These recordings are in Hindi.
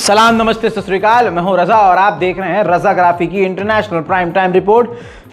सलाम, नमस्ते, सत श्री अकाल। मैं हूं रजा और आप देख रहे हैं रजाग्राफी की इंटरनेशनल प्राइम टाइम रिपोर्ट,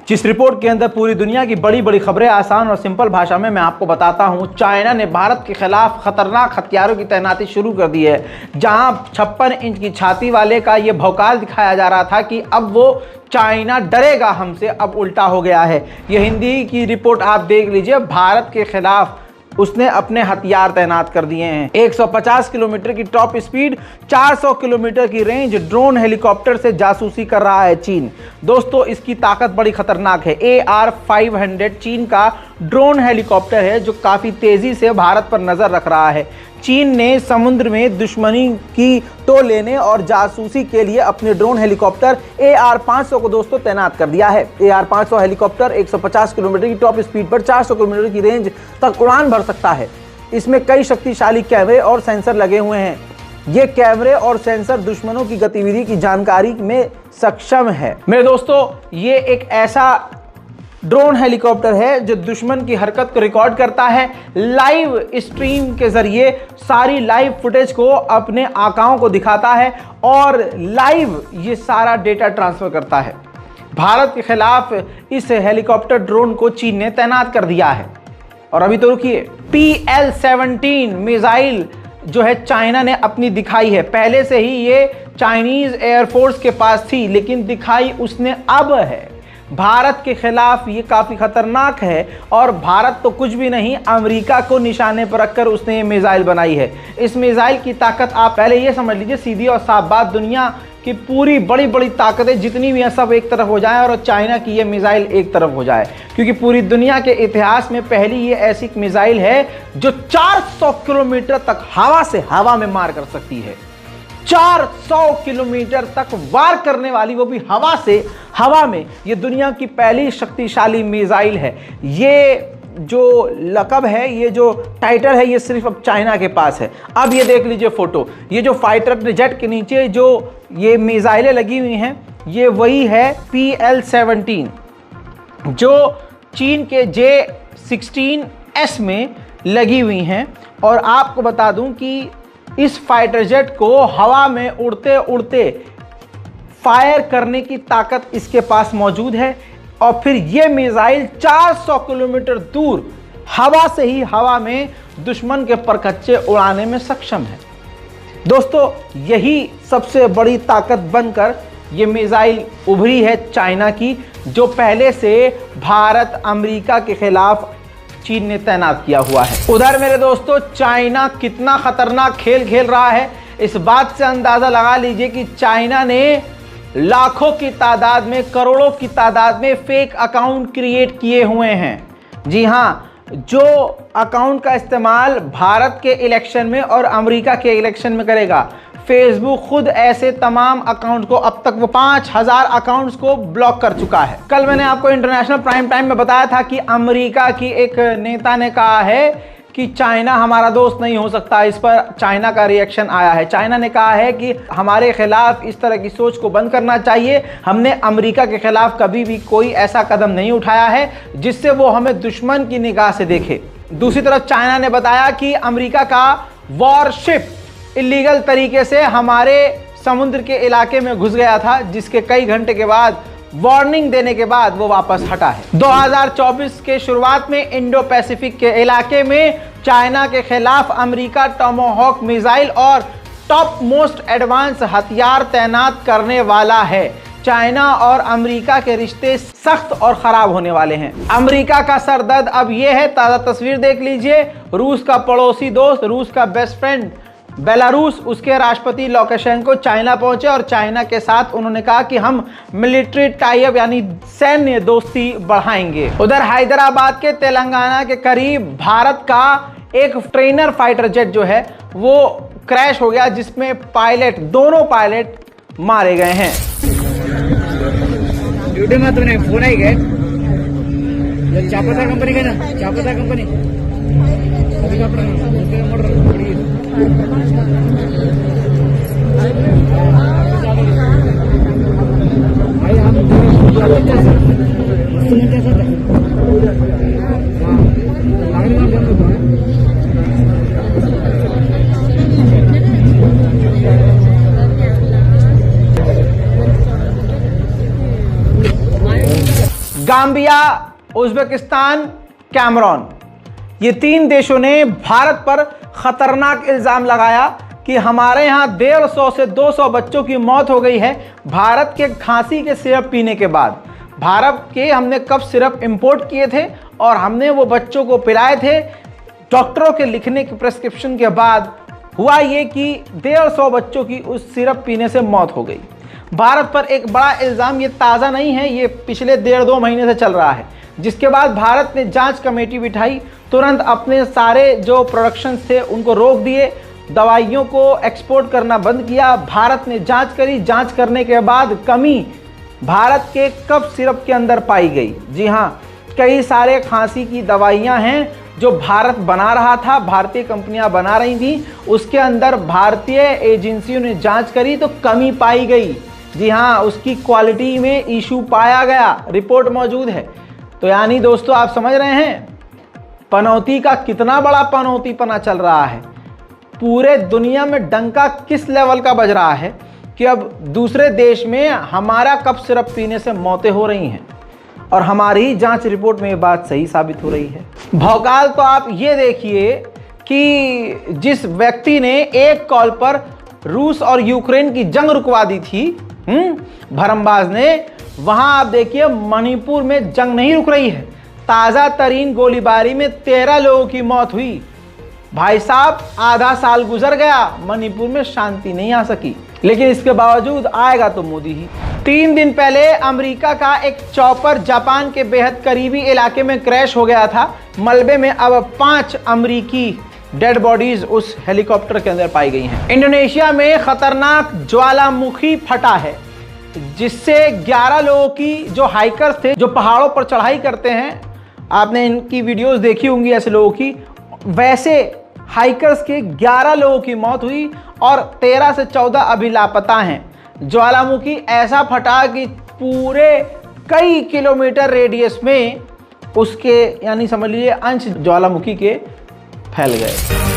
जिस रिपोर्ट के अंदर पूरी दुनिया की बड़ी बड़ी खबरें आसान और सिंपल भाषा में मैं आपको बताता हूं। चाइना ने भारत के खिलाफ खतरनाक हथियारों की तैनाती शुरू कर दी है। जहां 56 इंच की छाती वाले का ये भौकाल दिखाया जा रहा था कि अब वो चाइना डरेगा हमसे, अब उल्टा हो गया है। ये हिंदी की रिपोर्ट आप देख लीजिए। भारत के खिलाफ उसने अपने हथियार तैनात कर दिए हैं। 150 किलोमीटर की टॉप स्पीड, 400 किलोमीटर की रेंज ड्रोन हेलीकॉप्टर से जासूसी कर रहा है चीन। दोस्तों, इसकी ताकत बड़ी खतरनाक है। AR-500 चीन का ड्रोन हेलीकॉप्टर है जो काफ़ी तेज़ी से भारत पर नज़र रख रहा है। चीन ने समुद्र में दुश्मनी की टो लेने और जासूसी के लिए अपने ड्रोन हेलीकॉप्टर AR-500 को दोस्तों तैनात कर दिया है। AR-500 हेलीकॉप्टर 150 किलोमीटर की टॉप स्पीड पर 400 किलोमीटर की रेंज तक उड़ान भर सकता है। इसमें कई शक्तिशाली कैमरे और सेंसर लगे हुए हैं। ये कैमरे और सेंसर दुश्मनों की गतिविधि की जानकारी में सक्षम है। मेरे दोस्तों, ये एक ऐसा ड्रोन हेलीकॉप्टर है जो दुश्मन की हरकत को रिकॉर्ड करता है। लाइव स्ट्रीम के जरिए सारी लाइव फुटेज को अपने आकाओं को दिखाता है और लाइव ये सारा डेटा ट्रांसफर करता है। भारत के खिलाफ इस हेलीकॉप्टर ड्रोन को चीन ने तैनात कर दिया है। और अभी तो रुकिए, PL-17 मिसाइल जो है चाइना ने अपनी दिखाई है। पहले से ही ये चाइनीज एयरफोर्स के पास थी, लेकिन दिखाई उसने अब है। भारत के खिलाफ ये काफ़ी खतरनाक है और भारत तो कुछ भी नहीं, अमेरिका को निशाने पर रखकर उसने ये मिसाइल बनाई है। इस मिसाइल की ताकत आप पहले ये समझ लीजिए, सीधी और साफ बात, दुनिया की पूरी बड़ी बड़ी ताकतें जितनी भी हैं सब एक तरफ हो जाए और चाइना की ये मिसाइल एक तरफ हो जाए, क्योंकि पूरी दुनिया के इतिहास में पहली ये ऐसी मिसाइल है जो 400 किलोमीटर तक हवा में मार कर सकती है। 400 किलोमीटर तक वार करने वाली, वो भी हवा में। ये दुनिया की पहली शक्तिशाली मिसाइल है। ये जो लक़ब है, ये जो टाइटल है, ये सिर्फ अब चाइना के पास है। अब ये देख लीजिए फोटो, ये जो फाइटर जेट के नीचे जो ये मिसाइलें लगी हुई हैं, ये वही है PL-17 जो चीन के J-16S में लगी हुई हैं। और आपको बता दूं कि इस फाइटर जेट को हवा में उड़ते उड़ते फायर करने की ताकत इसके पास मौजूद है। और फिर ये मिसाइल 400 किलोमीटर दूर हवा में दुश्मन के परखच्चे उड़ाने में सक्षम है। दोस्तों, यही सबसे बड़ी ताकत बनकर ये मिसाइल उभरी है चाइना की, जो पहले से भारत अमेरिका के खिलाफ चीन ने तैनात किया हुआ है। उधर मेरे दोस्तों, चाइना कितना खतरनाक खेल खेल रहा है, इस बात से अंदाजा लगा लीजिए कि चाइना ने लाखों की तादाद में, करोड़ों की तादाद में फेक अकाउंट क्रिएट किए हुए हैं। जी हाँ, जो अकाउंट का इस्तेमाल भारत के इलेक्शन में और अमेरिका के इलेक्शन में करेगा। फेसबुक खुद ऐसे तमाम अकाउंट को, अब तक वो 5000 अकाउंट्स को ब्लॉक कर चुका है। कल मैंने आपको इंटरनेशनल प्राइम टाइम में बताया था कि अमेरिका की एक नेता ने कहा है कि चाइना हमारा दोस्त नहीं हो सकता। इस पर चाइना का रिएक्शन आया है। चाइना ने कहा है कि हमारे खिलाफ इस तरह की सोच को बंद करना चाहिए। हमने अमेरिका के खिलाफ कभी भी कोई ऐसा कदम नहीं उठाया है जिससे वो हमें दुश्मन की निगाह से देखे। दूसरी तरफ चाइना ने बताया कि अमेरिका का वॉरशिप इलीगल तरीके से हमारे समुद्र के इलाके में घुस गया था, जिसके कई घंटे के बाद, वार्निंग देने के बाद वो वापस हटा है। 2024 के शुरुआत में इंडो पैसिफिक के इलाके में चाइना के खिलाफ अमेरिका टोमाहॉक मिसाइल और टॉप मोस्ट एडवांस हथियार तैनात करने वाला है। चाइना और अमेरिका के रिश्ते सख्त और खराब होने वाले हैं। अमेरिका का सरदर्द अब यह है, ताज़ा तस्वीर देख लीजिए। रूस का पड़ोसी दोस्त, रूस का बेस्ट फ्रेंड बेलारूस, उसके राष्ट्रपति लुकाशेंको चाइना पहुंचे और चाइना के साथ उन्होंने कहा कि हम मिलिट्री टाई अप यानी सैन्य दोस्ती बढ़ाएंगे। उधर हैदराबाद के तेलंगाना के करीब भारत का एक ट्रेनर फाइटर जेट जो है वो क्रैश हो गया, जिसमें दोनों पायलट मारे गए हैं। ड्यूटी में तुमने फोन आई गए चापता कंपनी का ना, चापता कंपनी भाई हम गाम्बिया, उज्बेकिस्तान, कैमरून, ये 3 देशों ने भारत पर खतरनाक इल्जाम लगाया कि हमारे यहाँ 150 से 200 बच्चों की मौत हो गई है भारत के खांसी के सिरप पीने के बाद। भारत के हमने कफ सिरप इंपोर्ट किए थे और हमने वो बच्चों को पिलाए थे। डॉक्टरों के लिखने की प्रेस्क्रिप्शन के बाद हुआ ये कि 150 बच्चों की उस सिरप पीने से मौत हो गई। भारत पर एक बड़ा इल्ज़ाम, ये ताज़ा नहीं है, ये पिछले 1.5-2 महीने से चल रहा है, जिसके बाद भारत ने जांच कमेटी बिठाई, तुरंत अपने सारे जो प्रोडक्शन थे उनको रोक दिए, दवाइयों को एक्सपोर्ट करना बंद किया। भारत ने जांच करी, जांच करने के बाद कमी भारत के कफ सिरप के अंदर पाई गई। जी हाँ, कई सारे खांसी की दवाइयाँ हैं जो भारत बना रहा था, भारतीय कंपनियां बना रही थी, उसके अंदर भारतीय एजेंसियों ने जांच करी तो कमी पाई गई। जी हाँ, उसकी क्वालिटी में इशू पाया गया, रिपोर्ट मौजूद है। तो यानी दोस्तों आप समझ रहे हैं पनौती का कितना बड़ा पनौतीपना चल रहा है। पूरे दुनिया में डंका किस लेवल का बज रहा है कि अब दूसरे देश में हमारा कफ सिरप पीने से मौतें हो रही हैं और हमारी जांच रिपोर्ट में ये बात सही साबित हो रही है। भौकाल तो आप ये देखिए कि जिस व्यक्ति ने एक कॉल पर रूस और यूक्रेन की जंग रुकवा दी थी, भरमबाज ने, वहां आप देखिए मणिपुर में जंग नहीं रुक रही है। ताज़ा तरीन गोलीबारी में 13 लोगों की मौत हुई। भाई साहब, आधा साल गुजर गया, मणिपुर में शांति नहीं आ सकी, लेकिन इसके बावजूद आएगा तो मोदी ही। 3 दिन पहले अमेरिका का एक चॉपर जापान के बेहद करीबी इलाके में क्रैश हो गया था। मलबे में अब 5 अमेरिकी डेड बॉडीज उस हेलीकॉप्टर के अंदर पाई गई हैं। इंडोनेशिया में खतरनाक ज्वालामुखी फटा है, जिससे 11 लोगों की, जो हाइकर्स थे, जो पहाड़ों पर चढ़ाई करते हैं, आपने इनकी वीडियोस देखी होंगी ऐसे लोगों की, वैसे हाइकर्स के 11 लोगों की मौत हुई और 13 से 14 अभी लापता हैं। ज्वालामुखी ऐसा फटा कि पूरे कई किलोमीटर रेडियस में उसके, यानी समझ लीजिए, अंश ज्वालामुखी के फैल गए।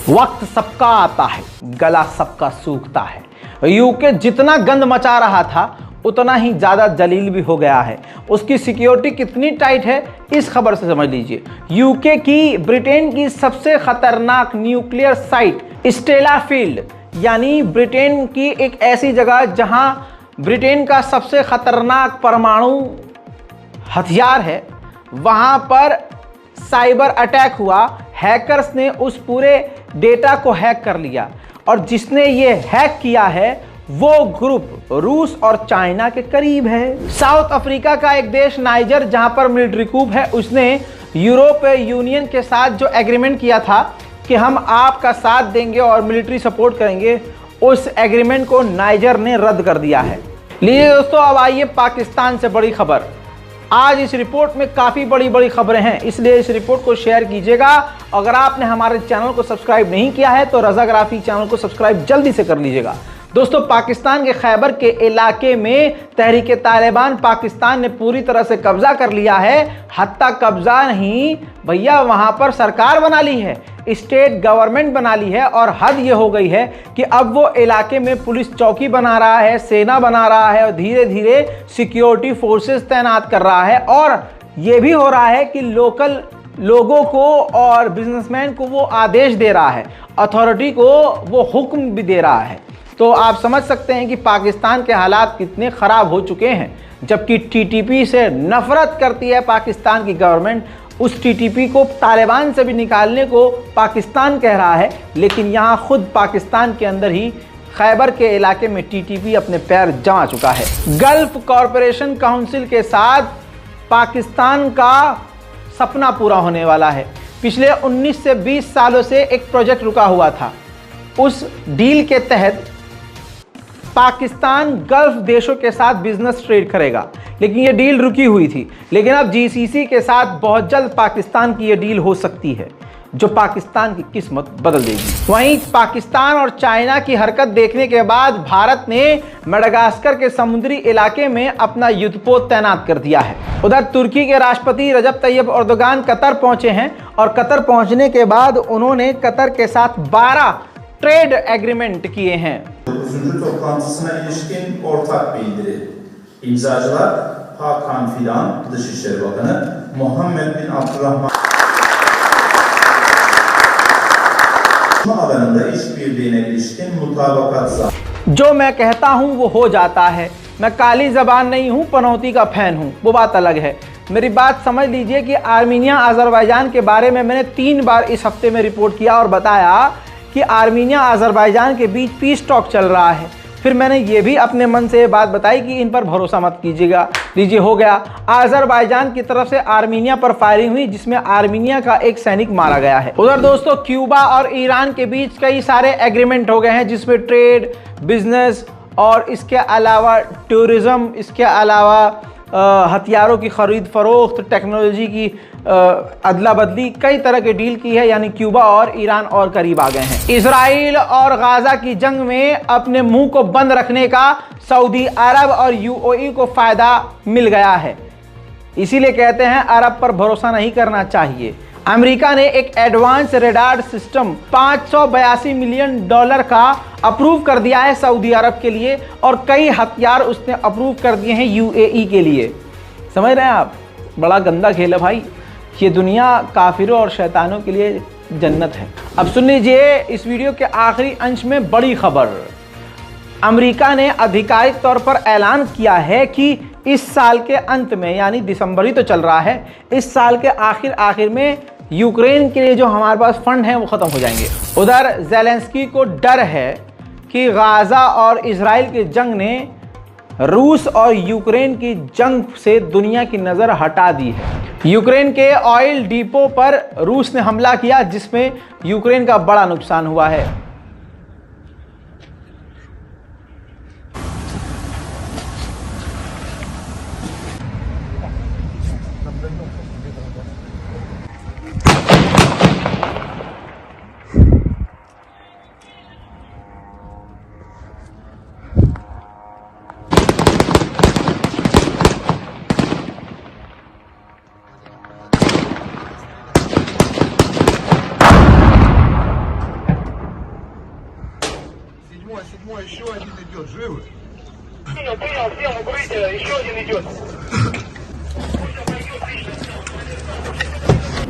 वक्त सबका आता है, गला सबका सूखता है। यूके जितना गंद मचा रहा था उतना ही ज़्यादा जलील भी हो गया है। उसकी सिक्योरिटी कितनी टाइट है इस खबर से समझ लीजिए। यूके की, ब्रिटेन की सबसे खतरनाक न्यूक्लियर साइट स्टेला फील्ड, यानी ब्रिटेन की एक ऐसी जगह जहां ब्रिटेन का सबसे खतरनाक परमाणु हथियार है, वहां पर साइबर अटैक हुआ। हैकर्स ने उस पूरे डेटा को हैक कर लिया और जिसने ये हैक किया है वो ग्रुप रूस और चाइना के करीब है। साउथ अफ्रीका का एक देश नाइजर, जहां पर मिलिट्री कूप है, उसने यूरोपीय यूनियन के साथ जो एग्रीमेंट किया था कि हम आपका साथ देंगे और मिलिट्री सपोर्ट करेंगे, उस एग्रीमेंट को नाइजर ने रद्द कर दिया है। लीजिए दोस्तों, अब आइए पाकिस्तान से बड़ी खबर। आज इस रिपोर्ट में काफ़ी बड़ी खबरें हैं, इसलिए इस रिपोर्ट को शेयर कीजिएगा। अगर आपने हमारे चैनल को सब्सक्राइब नहीं किया है तो रज़ाग्राफी चैनल को सब्सक्राइब जल्दी से कर लीजिएगा। दोस्तों, पाकिस्तान के खैबर के इलाके में तहरीके तालिबान पाकिस्तान ने पूरी तरह से कब्जा कर लिया है। हत्ता कब्जा नहीं भैया, वहां पर सरकार बना ली है, स्टेट गवर्नमेंट बना ली है और हद ये हो गई है कि अब वो इलाके में पुलिस चौकी बना रहा है, सेना बना रहा है और धीरे धीरे सिक्योरिटी फोर्सेस तैनात कर रहा है। और ये भी हो रहा है कि लोकल लोगों को और बिजनेसमैन को वो आदेश दे रहा है, अथॉरिटी को वो हुक्म भी दे रहा है। तो आप समझ सकते हैं कि पाकिस्तान के हालात कितने ख़राब हो चुके हैं। जबकि टीटीपी से नफरत करती है पाकिस्तान की गवर्नमेंट, उस टीटीपी को तालिबान से भी निकालने को पाकिस्तान कह रहा है, लेकिन यहाँ खुद पाकिस्तान के अंदर ही खैबर के इलाके में टीटीपी अपने पैर जमा चुका है। गल्फ कॉरपोरेशन काउंसिल के साथ पाकिस्तान का सपना पूरा होने वाला है। पिछले 19 से 20 सालों से एक प्रोजेक्ट रुका हुआ था। उस डील के तहत पाकिस्तान गल्फ देशों के साथ बिजनेस ट्रेड करेगा, लेकिन ये डील रुकी हुई थी। लेकिन अब जीसीसी के साथ बहुत जल्द पाकिस्तान की ये डील हो सकती है, जो पाकिस्तान की किस्मत बदल देगी। वहीं पाकिस्तान और चाइना की हरकत देखने के बाद भारत ने मेडागास्कर के समुद्री इलाके में अपना युद्धपोत तैनात कर दिया है। उधर तुर्की के राष्ट्रपति रजब तैयब एर्दोगान कतर पहुंचे हैं और कतर पहुंचने के बाद उन्होंने कतर के साथ 12 ट्रेड एग्रीमेंट किए हैं। 9. toplantısına ilişkin ortak bildiri. İmzacılar Hakan Fidan, Dışişleri Bakanı, Muhammed bin Abdurrahman alanında işbirliğine ilişkin mutabakat sağladı. जो मैं कहता हूं वो हो जाता है। मैं काली जबान नहीं हूं, पनौती का फैन हूं, वो बात अलग है। मेरी बात समझ लीजिए कि आर्मीनिया अजरबैजान के बारे में मैंने 3 बार इस हफ्ते में रिपोर्ट किया और बताया कि आर्मीनिया अजरबैजान के बीच पीस टॉक चल रहा है। फिर मैंने ये भी अपने मन से ये बात बताई कि इन पर भरोसा मत कीजिएगा। लीजिए, हो गया। अजरबैजान की तरफ से आर्मीनिया पर फायरिंग हुई, जिसमें आर्मीनिया का एक सैनिक मारा गया है। उधर दोस्तों क्यूबा और ईरान के बीच कई सारे एग्रीमेंट हो गए हैं, जिसमें ट्रेड, बिजनेस और इसके अलावा टूरिज्म, इसके अलावा हथियारों की खरीद फरोख्त, टेक्नोलॉजी की अदला बदली, कई तरह की डील की है। यानी क्यूबा और ईरान और करीब आ गए हैं। इजराइल और गाजा की जंग में अपने मुंह को बंद रखने का सऊदी अरब और यूएई को फायदा मिल गया है। इसीलिए कहते हैं अरब पर भरोसा नहीं करना चाहिए। अमेरिका ने एक एडवांस रेडार सिस्टम $582 मिलियन का अप्रूव कर दिया है सऊदी अरब के लिए, और कई हथियार उसने अप्रूव कर दिए हैं यूएई के लिए। समझ रहे हैं आप? बड़ा गंदा खेल है भाई। ये दुनिया काफिरों और शैतानों के लिए जन्नत है। अब सुन लीजिए इस वीडियो के आखिरी अंश में बड़ी खबर। अमेरिका ने आधिकारिक तौर पर ऐलान किया है कि इस साल के अंत में, यानी दिसंबर ही तो चल रहा है, इस साल के आखिर में यूक्रेन के लिए जो हमारे पास फंड हैं वो ख़त्म हो जाएंगे। उधर ज़ेलेंस्की को डर है कि गाज़ा और इजराइल की जंग ने रूस और यूक्रेन की जंग से दुनिया की नज़र हटा दी है। यूक्रेन के ऑयल डिपो पर रूस ने हमला किया, जिसमें यूक्रेन का बड़ा नुकसान हुआ है। Седьмой, еще один идет, живы? Принял, укрытие, еще один идет.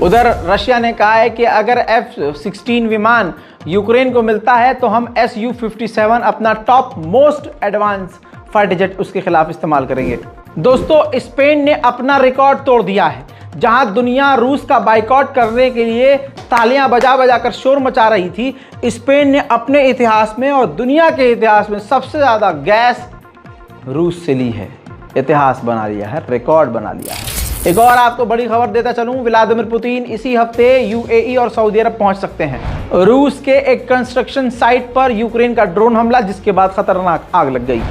उधर रशिया ने कहा है कि अगर F-16 विमान यूक्रेन को मिलता है तो हम Su-57 अपना top most advance fighter jet उसके खिलाफ इस्तेमाल करेंगे। दोस्तों, स्पेन ने अपना रिकॉर्ड तोड़ दिया है। जहां दुनिया रूस का बाइकआउट करने के लिए तालियां बजा बजा कर शोर मचा रही थी, स्पेन ने अपने इतिहास में और दुनिया के इतिहास में सबसे ज़्यादा गैस रूस से ली है। इतिहास बना लिया है, रिकॉर्ड बना लिया है। एक और आपको बड़ी खबर देता चलूं, व्लादिमीर पुतिन इसी हफ्ते यूएई और सऊदी अरब पहुंच सकते हैं। रूस के एक कंस्ट्रक्शन साइट पर यूक्रेन का ड्रोन हमला, जिसके बाद खतरनाक आग लग गई।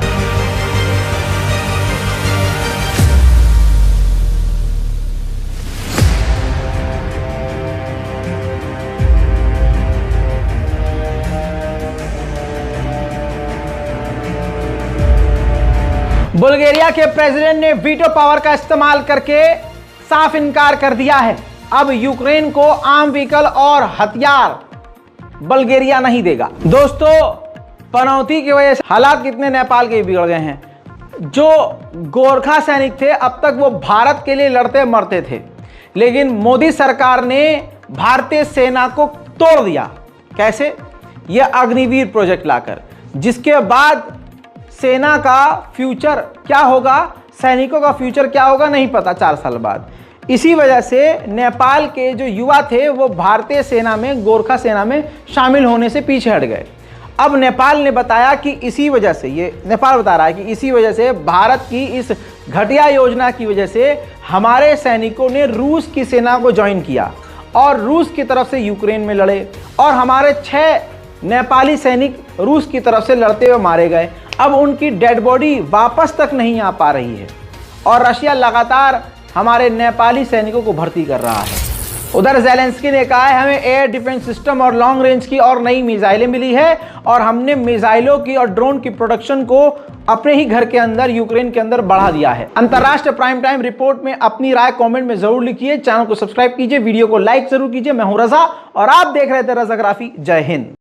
बुल्गारिया के प्रेसिडेंट ने वीटो पावर का इस्तेमाल करके साफ इनकार कर दिया है। अब यूक्रेन को आर्म व्हीकल और हथियार बुल्गारिया नहीं देगा। दोस्तों, पनौती की वजह से हालात कितने नेपाल के बिगड़ गए हैं। जो गोरखा सैनिक थे, अब तक वो भारत के लिए लड़ते मरते थे, लेकिन मोदी सरकार ने भारतीय सेना को तोड़ दिया। कैसे? यह अग्निवीर प्रोजेक्ट लाकर, जिसके बाद सेना का फ्यूचर क्या होगा, सैनिकों का फ्यूचर क्या होगा नहीं पता 4 साल बाद। इसी वजह से नेपाल के जो युवा थे वो भारतीय सेना में, गोरखा सेना में शामिल होने से पीछे हट गए। अब नेपाल ने बताया कि इसी वजह से, ये नेपाल बता रहा है कि इसी वजह से, भारत की इस घटिया योजना की वजह से हमारे सैनिकों ने रूस की सेना को ज्वाइन किया और रूस की तरफ से यूक्रेन में लड़े, और हमारे 6 नेपाली सैनिक रूस की तरफ से लड़ते हुए मारे गए। अब उनकी डेड बॉडी वापस तक नहीं आ पा रही है और रशिया लगातार हमारे नेपाली सैनिकों को भर्ती कर रहा है। उधर ज़ेलेंस्की ने कहा है हमें एयर डिफेंस सिस्टम और लॉन्ग रेंज की और नई मिसाइलें मिली है और हमने मिसाइलों की और ड्रोन की प्रोडक्शन को अपने ही घर के अंदर यूक्रेन के अंदर बढ़ा दिया है। अंतर्राष्ट्रीय प्राइम टाइम रिपोर्ट में अपनी राय कमेंट में जरूर लिखिए, चैनल को सब्सक्राइब कीजिए, वीडियो को लाइक जरूर कीजिए। मैं हूं रजा और आप देख रहे थे रजाग्राफी। जय हिंद।